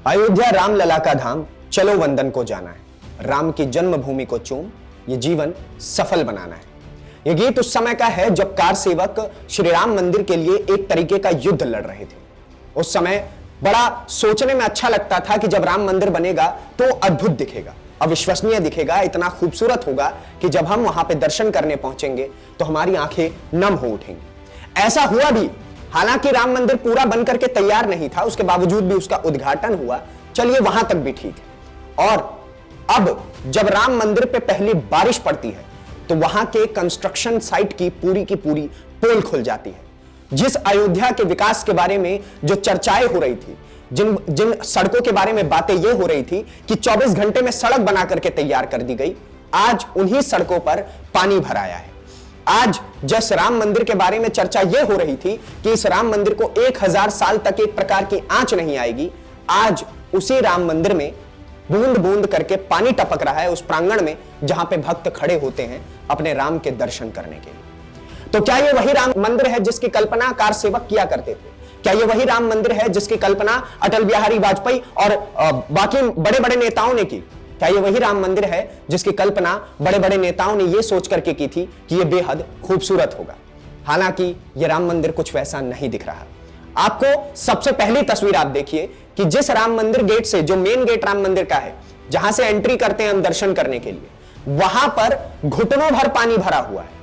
अयोध्या रामलला का धाम, चलो वंदन को जाना है। राम की जन्मभूमि को चूम ये जीवन सफल बनाना है। यह गीत उस समय का है जब कार सेवक श्री राम मंदिर के लिए एक तरीके का युद्ध लड़ रहे थे। उस समय बड़ा सोचने में अच्छा लगता था कि जब राम मंदिर बनेगा तो अद्भुत दिखेगा, अविश्वसनीय दिखेगा, इतना खूबसूरत होगा कि जब हम वहां पे दर्शन करने पहुंचेंगे तो हमारी आंखें नम हो उठेंगी। ऐसा हुआ भी। हालांकि राम मंदिर पूरा बनकर के तैयार नहीं था, उसके बावजूद भी उसका उद्घाटन हुआ। चलिए वहां तक भी ठीक है। और अब जब राम मंदिर पे पहली बारिश पड़ती है तो वहां के कंस्ट्रक्शन साइट की पूरी पोल खुल जाती है। जिस अयोध्या के विकास के बारे में जो चर्चाएं हो रही थी, जिन सड़कों के बारे में बातें यह हो रही थी कि 24 घंटे में सड़क बना करके तैयार कर दी गई, आज उन्हीं सड़कों पर पानी भराया है। आज जिस राम मंदिर के बारे में चर्चा यह हो रही थी कि इस राम मंदिर को 1000 साल तक एक प्रकार की आंच नहीं आएगी, आज उसी राम मंदिर में बूंद बूंद करके पानी टपक रहा है, उस प्रांगण में जहां पे भक्त खड़े होते हैं अपने राम के दर्शन करने के लिए। तो क्या यह वही राम मंदिर है जिसकी कल्पना कार सेवक किया करते थे? क्या यह वही राम मंदिर है जिसकी कल्पना अटल बिहारी वाजपेयी और बाकी बड़े बड़े नेताओं ने की? क्या यह वही राम मंदिर है जिसकी कल्पना बड़े बड़े नेताओं ने यह सोच करके की थी कि यह बेहद खूबसूरत होगा? हालांकि यह राम मंदिर कुछ वैसा नहीं दिख रहा। आपको सबसे पहली तस्वीर आप देखिए कि जिस राम मंदिर गेट से, जो मेन गेट राम मंदिर का है, जहां से एंट्री करते हैं हम दर्शन करने के लिए, वहां पर घुटनों भर पानी भरा हुआ है।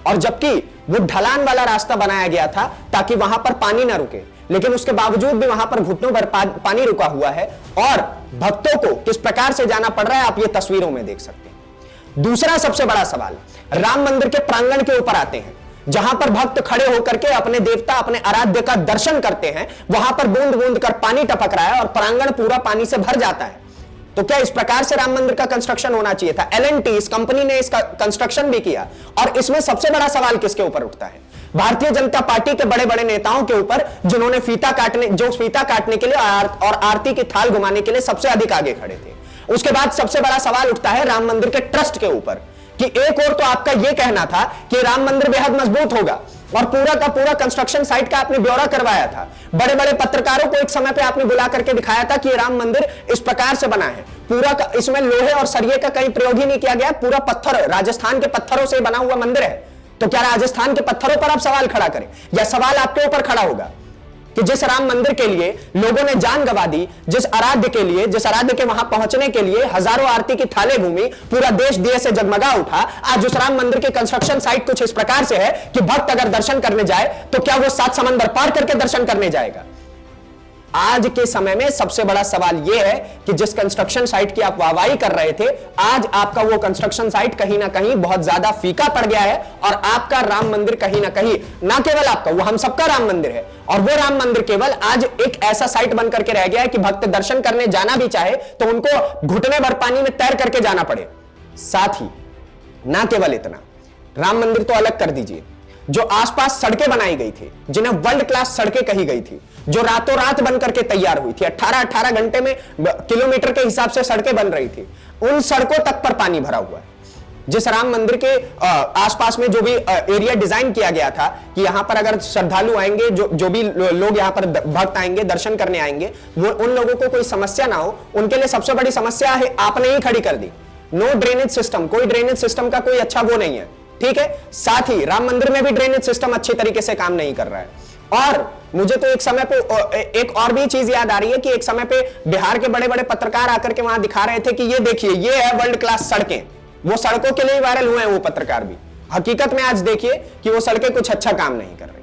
और जबकि वो ढलान वाला रास्ता बनाया गया था ताकि वहां पर पानी ना रुके, लेकिन उसके बावजूद भी वहां पर घुटनों भर पानी रुका हुआ है। और भक्तों को किस प्रकार से जाना पड़ रहा है आप ये तस्वीरों में देख सकते हैं। दूसरा सबसे बड़ा सवाल, राम मंदिर के प्रांगण के ऊपर आते हैं, जहां पर भक्त खड़े होकर के अपने देवता, अपने आराध्य का दर्शन करते हैं। वहां पर बूंद बूंद कर पानी टपक रहा है और प्रांगण पूरा पानी से भर जाता है। तो क्या इस प्रकार से राम मंदिर का कंस्ट्रक्शन होना चाहिए था? एल&टी इस कंपनी ने इसका कंस्ट्रक्शन भी किया। और इसमें सबसे बड़ा सवाल किसके ऊपर उठता है? भारतीय जनता पार्टी के बड़े बड़े नेताओं के ऊपर, जिन्होंने फीता काटने के लिए और आरती की थाल घुमाने के लिए सबसे अधिक आगे खड़े थे। उसके बाद सबसे बड़ा सवाल उठता है राम मंदिर के ट्रस्ट के ऊपर कि एक और तो आपका यह कहना था कि राम मंदिर बेहद मजबूत होगा और पूरा का पूरा कंस्ट्रक्शन साइट का आपने ब्यौरा करवाया था। बड़े बड़े पत्रकारों को एक समय पे आपने बुला करके दिखाया था कि ये राम मंदिर इस प्रकार से बना है, पूरा इसमें लोहे और सरिये का कहीं प्रयोग ही नहीं किया गया, पूरा पत्थर, राजस्थान के पत्थरों से बना हुआ मंदिर है। तो क्या राजस्थान के पत्थरों पर आप सवाल खड़ा करें, या सवाल आपके ऊपर खड़ा होगा कि जिस राम मंदिर के लिए लोगों ने जान गंवा दी, जिस आराध्य के वहां पहुंचने के लिए हजारों आरती की थाले घूमी, पूरा देश दिए से जगमगा उठा, आज उस राम मंदिर की कंस्ट्रक्शन साइट कुछ इस प्रकार से है कि भक्त अगर दर्शन करने जाए तो क्या वो 7 समंदर पार करके दर्शन करने जाएगा? आज के समय में सबसे बड़ा सवाल यह है कि जिस कंस्ट्रक्शन साइट की आप वाहवाही कर रहे थे, आज आपका वो कंस्ट्रक्शन साइट कहीं ना कहीं बहुत ज्यादा फीका पड़ गया है और आपका राम मंदिर कहीं ना कहीं, ना केवल आपका, वो हम सबका राम मंदिर है, और वो राम मंदिर केवल आज एक ऐसा साइट बन करके रह गया है कि भक्त दर्शन करने जाना भी चाहे तो उनको घुटने भर पानी में तैर करके जाना पड़े। साथ ही ना केवल इतना, राम मंदिर तो अलग कर दीजिए, जो आसपास सड़कें बनाई गई थी, जिन्हें वर्ल्ड क्लास सड़कें कही गई थी, जो रातों रात बन करके तैयार हुई थी, 18-18 घंटे में किलोमीटर के हिसाब से सड़कें बन रही थी, उन सड़कों तक पर पानी भरा हुआ है। जिस राम मंदिर के आसपास में जो भी एरिया डिजाइन किया गया था कि यहां पर अगर श्रद्धालु आएंगे, जो भी लोग यहां पर भक्त आएंगे, दर्शन करने आएंगे, वो उन लोगों को कोई समस्या ना हो, उनके लिए सबसे बड़ी समस्या है आपने ही खड़ी कर दी। नो ड्रेनेज सिस्टम, कोई ड्रेनेज सिस्टम का कोई अच्छा वो नहीं है, ठीक है। साथ ही राम मंदिर में भी ड्रेनेज सिस्टम अच्छी तरीके से काम नहीं कर रहा है। और मुझे तो एक समय पे एक और भी चीज याद आ रही है कि एक समय पे बिहार के बड़े बड़े पत्रकार आकर के वहां दिखा रहे थे कि ये देखिए, ये है वर्ल्ड क्लास सड़कें। वो सड़कों के लिए वायरल हुए हैं वो पत्रकार भी। हकीकत में आज देखिए कि वो सड़कें कुछ अच्छा काम नहीं कर रही।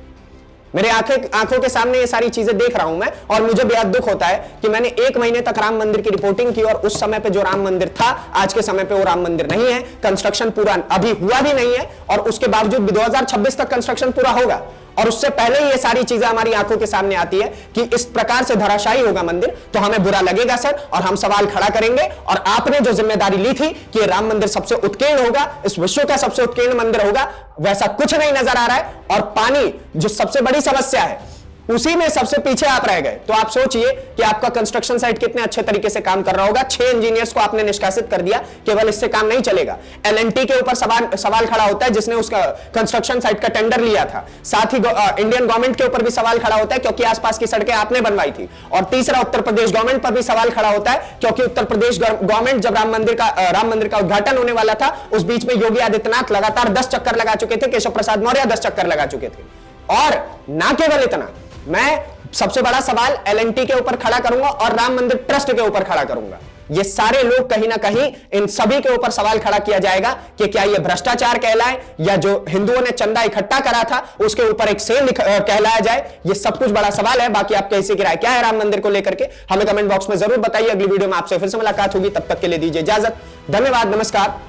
मेरे आंखों के सामने ये सारी चीजें देख रहा हूं मैं, और मुझे बेहद दुख होता है कि मैंने 1 महीने तक राम मंदिर की रिपोर्टिंग की और उस समय पे जो राम मंदिर था, आज के समय पे वो राम मंदिर नहीं है। कंस्ट्रक्शन पूरा अभी हुआ भी नहीं है और उसके बावजूद भी 2026 तक कंस्ट्रक्शन पूरा होगा, और उससे पहले ही ये सारी चीजें हमारी आंखों के सामने आती है कि इस प्रकार से धराशायी होगा मंदिर, तो हमें बुरा लगेगा सर, और हम सवाल खड़ा करेंगे। और आपने जो जिम्मेदारी ली थी कि राम मंदिर सबसे उत्कीर्ण होगा, इस विश्व का सबसे उत्कीर्ण मंदिर होगा, वैसा कुछ नहीं नजर आ रहा है। और पानी जो सबसे बड़ी समस्या है, उसी में सबसे पीछे आप रह गए। तो आप सोचिए कि आपका कंस्ट्रक्शन साइट कितने अच्छे तरीके से काम कर रहा होगा। 6 इंजीनियर्स को आपने निष्कासित कर दिया, केवल इससे काम नहीं चलेगा। एलएनटी के ऊपर सवाल खड़ा होता है, जिसने उसका कंस्ट्रक्शन साइट का टेंडर लिया था। साथ ही इंडियन गवर्नमेंट के ऊपर भी सवाल खड़ा होता है, क्योंकि आसपास की सड़कें आपने बनवाई थी। और तीसरा, उत्तर प्रदेश गवर्नमेंट पर भी सवाल खड़ा होता है, क्योंकि उत्तर प्रदेश गवर्नमेंट जब राम मंदिर का उद्घाटन होने वाला था, उस बीच में योगी आदित्यनाथ लगातार 10 चक्कर लगा चुके थे, केशव प्रसाद मौर्य 10 चक्कर लगा चुके थे। और ना केवल इतना, मैं सबसे बड़ा सवाल एलएनटी के ऊपर खड़ा करूंगा और राम मंदिर ट्रस्ट के ऊपर खड़ा करूंगा। ये सारे लोग कहीं ना कहीं इन सभी के ऊपर सवाल खड़ा किया जाएगा कि क्या ये भ्रष्टाचार कहलाए, या जो हिंदुओं ने चंदा इकट्ठा करा था उसके ऊपर एक सेल कहलाया जाए। ये सब कुछ बड़ा सवाल है। बाकी आप कैसी राय क्या है राम मंदिर को लेकर के, हमें कमेंट बॉक्स में जरूर बताइए। अगली वीडियो में आपसे फिर से मुलाकात होगी, तब तक के लिए दीजिए इजाजत। धन्यवाद, नमस्कार।